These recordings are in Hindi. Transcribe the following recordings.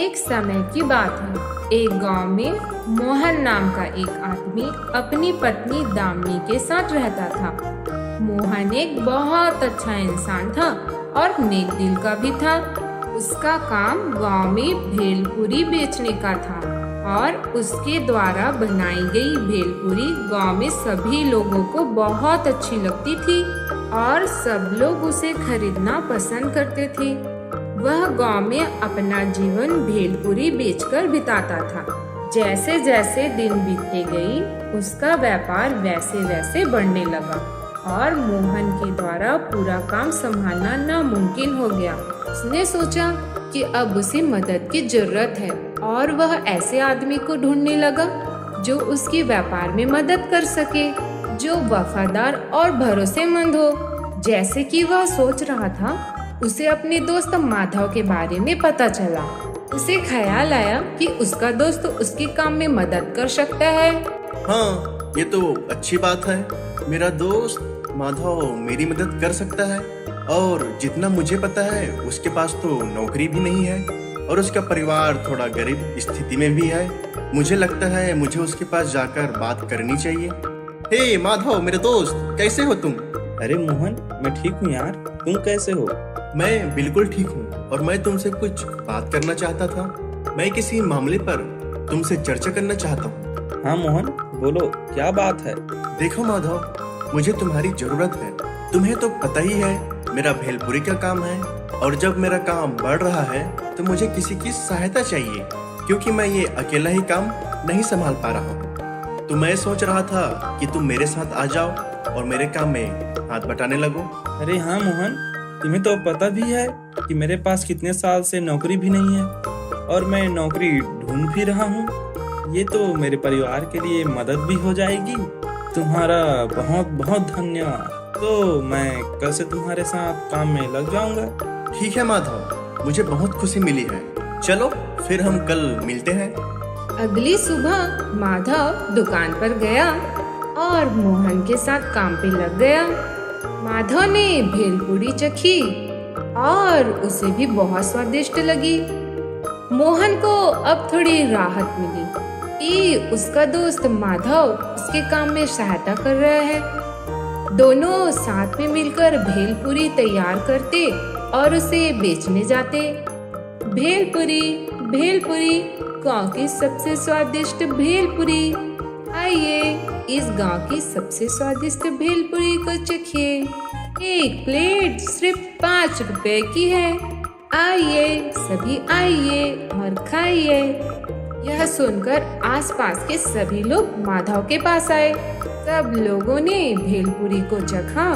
एक समय की बात है। एक गांव में मोहन नाम का एक आदमी अपनी पत्नी दामिनी के साथ रहता था। मोहन एक बहुत अच्छा इंसान था और नेक दिल का भी था। उसका काम गांव में भेलपुरी बेचने का था और उसके द्वारा बनाई गई भेलपुरी गांव में सभी लोगों को बहुत अच्छी लगती थी और सब लोग उसे खरीदना पसंद करते थे। वह गांव में अपना जीवन भेलपुरी बेचकर बिताता था। जैसे जैसे दिन बीतते गई उसका व्यापार वैसे वैसे बढ़ने लगा और मोहन के द्वारा पूरा काम संभालना नामुमकिन हो गया। उसने सोचा कि अब उसे मदद की जरूरत है और वह ऐसे आदमी को ढूंढने लगा जो उसके व्यापार में मदद कर सके, जो वफादार और भरोसेमंद हो। जैसे कि वह सोच रहा था उसे अपने दोस्त माधव के बारे में पता चला। उसे ख्याल आया कि उसका दोस्त उसके काम में मदद कर सकता है। हाँ, ये तो अच्छी बात है। मेरा दोस्त माधव मेरी मदद कर सकता है और जितना मुझे पता है उसके पास तो नौकरी भी नहीं है और उसका परिवार थोड़ा गरीब स्थिति में भी है। मुझे लगता है मुझे उसके पास जाकर बात करनी चाहिए। हे माधव, मेरे दोस्त, कैसे हो तुम? अरे मोहन, मैं ठीक हूँ यार, तुम कैसे हो? मैं बिल्कुल ठीक हूँ और मैं तुमसे कुछ बात करना चाहता था। मैं किसी मामले पर तुमसे चर्चा करना चाहता हूँ। हाँ मोहन, बोलो, क्या बात है? देखो माधव, मुझे तुम्हारी जरूरत है। तुम्हें तो पता ही है मेरा भेलपुरी का काम है और जब मेरा काम बढ़ रहा है तो मुझे किसी की सहायता चाहिए क्योंकि मैं ये अकेला ही काम नहीं संभाल पा रहा हूँ। तो मैं सोच रहा था कि तुम मेरे साथ आ जाओ और मेरे काम में हाथ बटाने लगो। अरे हाँ मोहन, तुम्हें तो पता भी है कि मेरे पास कितने साल से नौकरी भी नहीं है और मैं नौकरी ढूंढ भी रहा हूँ। ये तो मेरे परिवार के लिए मदद भी हो जाएगी। तुम्हारा बहुत बहुत धन्यवाद। तो मैं कल से तुम्हारे साथ काम में लग जाऊंगा। ठीक है माधव, मुझे बहुत खुशी मिली है। चलो फिर हम कल मिलते हैं। अगली सुबह माधव दुकान पर गया और मोहन के साथ काम पे लग गया। माधव ने भेलपुरी चखी और उसे भी बहुत स्वादिष्ट लगी। मोहन को अब थोड़ी राहत मिली कि उसका दोस्त माधव उसके काम में सहायता कर रहा है। दोनों साथ में मिलकर भेलपुरी तैयार करते और उसे बेचने जाते। भेलपुरी, भेलपुरी, गांव की सबसे स्वादिष्ट भेलपुरी। आइए इस गांव की सबसे स्वादिष्ट भेलपुरी को चखिए। एक प्लेट सिर्फ 5 रुपए की है। आइए सभी, आइए और खाइए। यह सुनकर आसपास के सभी लोग माधव के पास आए। सब लोगों ने भेलपुरी को चखा।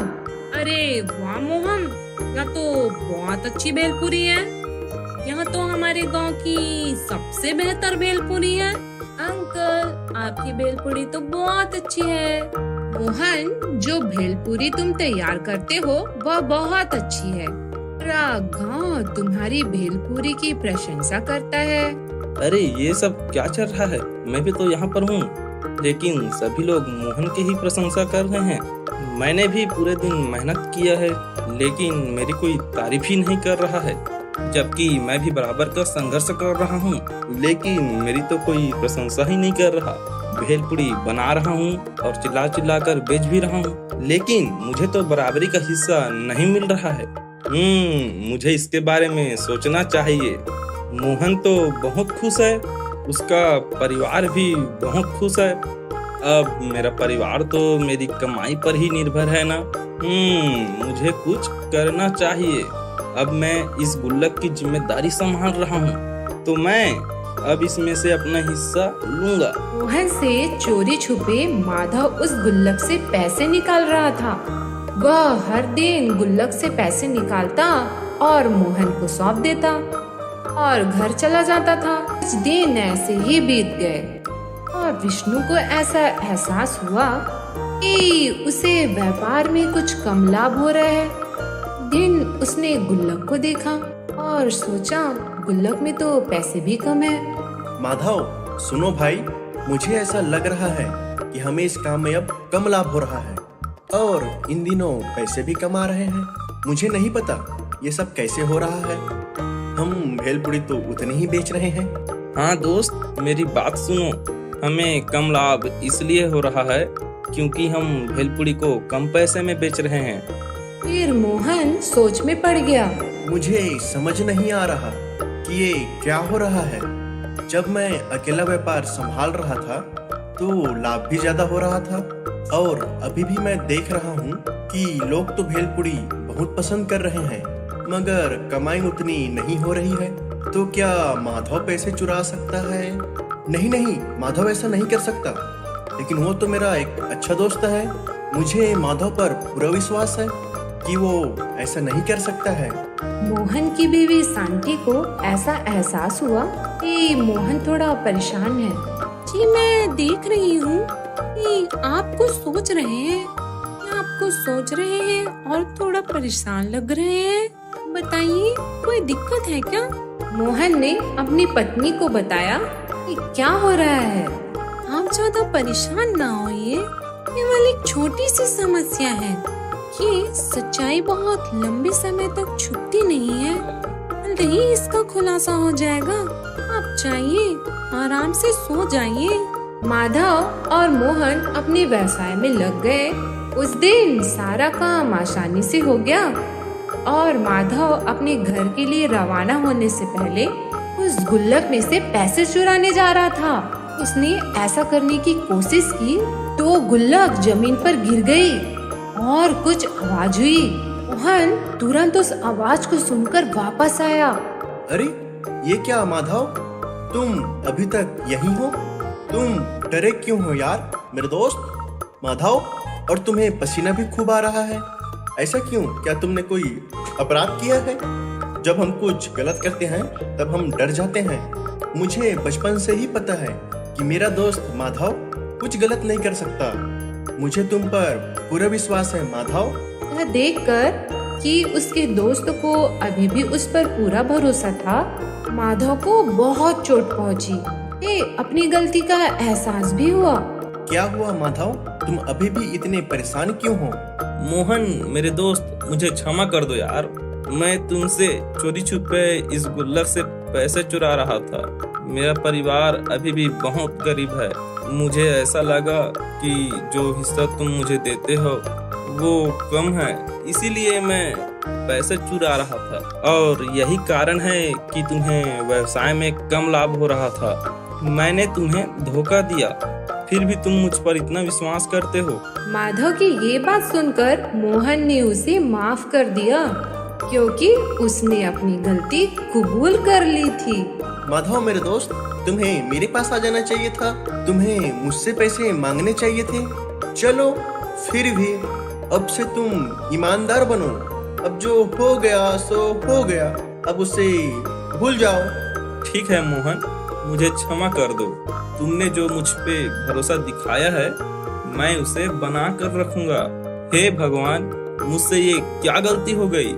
अरे वाह मोहन, यह तो बहुत अच्छी भेलपुरी है। यह तो हमारे गांव की सबसे बेहतर भेलपुरी है। अंकल, आपकी भेलपुरी तो बहुत अच्छी है। मोहन, जो भेलपुरी तुम तैयार करते हो वह बहुत अच्छी है। पूरा गांव तुम्हारी भेलपुरी की प्रशंसा करता है। अरे ये सब क्या चल रहा है? मैं भी तो यहाँ पर हूँ, लेकिन सभी लोग मोहन की ही प्रशंसा कर रहे हैं। मैंने भी पूरे दिन मेहनत किया है, लेकिन मेरी कोई तारीफ ही नहीं कर रहा है, जबकि मैं भी बराबर का संघर्ष कर रहा हूँ, लेकिन मेरी तो कोई प्रशंसा ही नहीं कर रहा। भेलपुरी बना रहा हूँ और चिल्ला चिल्ला कर बेच भी रहा हूँ, लेकिन मुझे तो बराबरी का हिस्सा नहीं मिल रहा है। मुझे इसके बारे में सोचना चाहिए। मोहन तो बहुत खुश है, उसका परिवार भी बहुत खुश है। अब मेरा परिवार तो मेरी कमाई पर ही निर्भर है ना। मुझे कुछ करना चाहिए। अब मैं इस गुल्लक की जिम्मेदारी संभाल रहा हूँ, तो मैं अब इसमें से अपना हिस्सा लूंगा। मोहन से चोरी छुपे माधव उस गुल्लक से पैसे निकाल रहा था। वह हर दिन गुल्लक से पैसे निकालता और मोहन को सौंप देता और घर चला जाता था। कुछ दिन ऐसे ही बीत गए और विष्णु को ऐसा एहसास हुआ कि उसे व्यापार में कुछ कम लाभ हो रहा है। दिन उसने गुल्लक को देखा और सोचा गुल्लक में तो पैसे भी कम है। माधव, सुनो भाई, मुझे ऐसा लग रहा है कि हमें इस काम में अब कम लाभ हो रहा है और इन दिनों पैसे भी कम आ रहे हैं। मुझे नहीं पता ये सब कैसे हो रहा है। हम भेलपुरी तो उतनी ही बेच रहे हैं। हाँ दोस्त, मेरी बात सुनो। हमें कम लाभ इसलिए हो रहा है क्योंकि हम भेलपुरी को कम पैसे में बेच रहे हैं। फिर मोहन सोच में पड़ गया। मुझे समझ नहीं आ रहा कि ये क्या हो रहा है। जब मैं अकेला व्यापार संभाल रहा था तो लाभ भी ज्यादा हो रहा था, और अभी भी मैं देख रहा हूँ कि लोग तो भेलपुरी बहुत पसंद कर रहे हैं, मगर कमाई उतनी नहीं हो रही है। तो क्या माधव पैसे चुरा सकता है? नहीं नहीं, माधव ऐसा नहीं कर सकता। लेकिन वो तो मेरा एक अच्छा दोस्त है। मुझे माधव पर पूरा विश्वास है कि वो ऐसा नहीं कर सकता है। मोहन की बीवी शांति को ऐसा एहसास हुआ कि मोहन थोड़ा परेशान है। जी मैं देख रही हूँ कि आप कुछ सोच रहे हैं, या आप कुछ सोच रहे हैं और थोड़ा परेशान लग रहे हैं। बताइए, कोई दिक्कत है क्या? मोहन ने अपनी पत्नी को बताया कि क्या हो रहा है। आप ज्यादा परेशान ना होइए, केवल एक छोटी सी समस्या है। ये सच्चाई बहुत लंबे समय तक छुपती नहीं है, जल्द ही इसका खुलासा हो जाएगा। आप जाइए, आराम से सो जाइए। माधव और मोहन अपने व्यवसाय में लग गए। उस दिन सारा काम आसानी से हो गया और माधव अपने घर के लिए रवाना होने से पहले उस गुल्लक में से पैसे चुराने जा रहा था। उसने ऐसा करने की कोशिश की तो गुल्लक जमीन पर गिर गई और कुछ आवाज हुई। मोहन तुरंत उस आवाज को सुनकर वापस आया। अरे ये क्या माधव, तुम अभी तक यहीं हो? तुम डरे क्यों हो यार मेरे दोस्त माधव? और तुम्हें पसीना भी खूब आ रहा है, ऐसा क्यों? क्या तुमने कोई अपराध किया है? जब हम कुछ गलत करते हैं तब हम डर जाते हैं। मुझे बचपन से ही पता है कि मेरा दोस्त माधव कुछ गलत नहीं कर सकता। मुझे तुम पर पूरा विश्वास है माधव। यह देखकर कि उसके दोस्त को अभी भी उस पर पूरा भरोसा था, माधव को बहुत चोट पहुंची। अपनी गलती का एहसास भी हुआ। क्या हुआ माधव, तुम अभी भी इतने परेशान क्यों हो? मोहन मेरे दोस्त, मुझे क्षमा कर दो यार। मैं तुमसे चोरी छुपे इस गुल्लक से पैसे चुरा रहा था। मेरा परिवार अभी भी बहुत गरीब है। मुझे ऐसा लगा कि जो हिस्सा तुम मुझे देते हो वो कम है, इसीलिए मैं पैसे चुरा रहा था। और यही कारण है कि तुम्हें व्यवसाय में कम लाभ हो रहा था। मैंने तुम्हें धोखा दिया, फिर भी तुम मुझ पर इतना विश्वास करते हो। माधव की ये बात सुनकर मोहन ने उसे माफ कर दिया, क्योंकि उसने अपनी गलती कबूल कर ली थी। माधव मेरे दोस्त, तुम्हें मेरे पास आ जाना चाहिए था। तुम्हें मुझसे पैसे मांगने चाहिए थे। चलो फिर भी अब से तुम ईमानदार बनो। अब जो हो गया सो हो गया, अब उसे भूल जाओ। ठीक है मोहन, मुझे क्षमा कर दो। तुमने जो मुझ पे भरोसा दिखाया है मैं उसे बना कर रखूंगा। हे भगवान, मुझसे ये क्या गलती हो गई?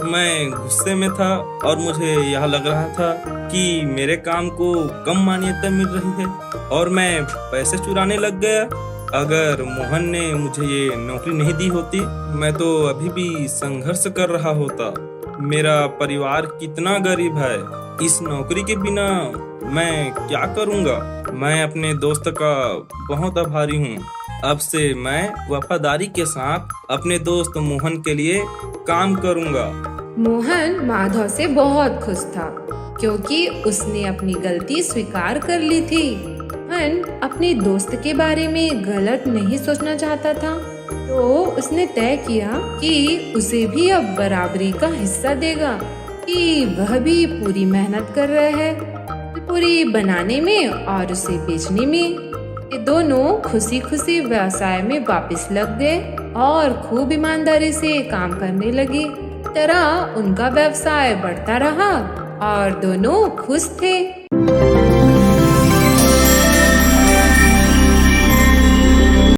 मैं गुस्से में था और मुझे यह लग रहा था कि मेरे काम को कम मान्यता मिल रही है और मैं पैसे चुराने लग गया। अगर मोहन ने मुझे ये नौकरी नहीं दी होती मैं तो अभी भी संघर्ष कर रहा होता। मेरा परिवार कितना गरीब है, इस नौकरी के बिना मैं क्या करूंगा? मैं अपने दोस्त का बहुत आभारी हूँ। अब से मैं वफादारी के साथ अपने दोस्त मोहन के लिए काम करूंगा। मोहन माधव से बहुत खुश था, क्योंकि उसने अपनी गलती स्वीकार कर ली थी। मोहन अपने दोस्त के बारे में गलत नहीं सोचना चाहता था, तो उसने तय किया कि उसे भी अब बराबरी का हिस्सा देगा, कि वह भी पूरी मेहनत कर रहा है पूरी बनाने में और उसे बेचने में। ये दोनों खुशी खुशी व्यवसाय में वापस लग गए और खूब ईमानदारी से काम करने लगे। तरह उनका व्यवसाय बढ़ता रहा और दोनों खुश थे।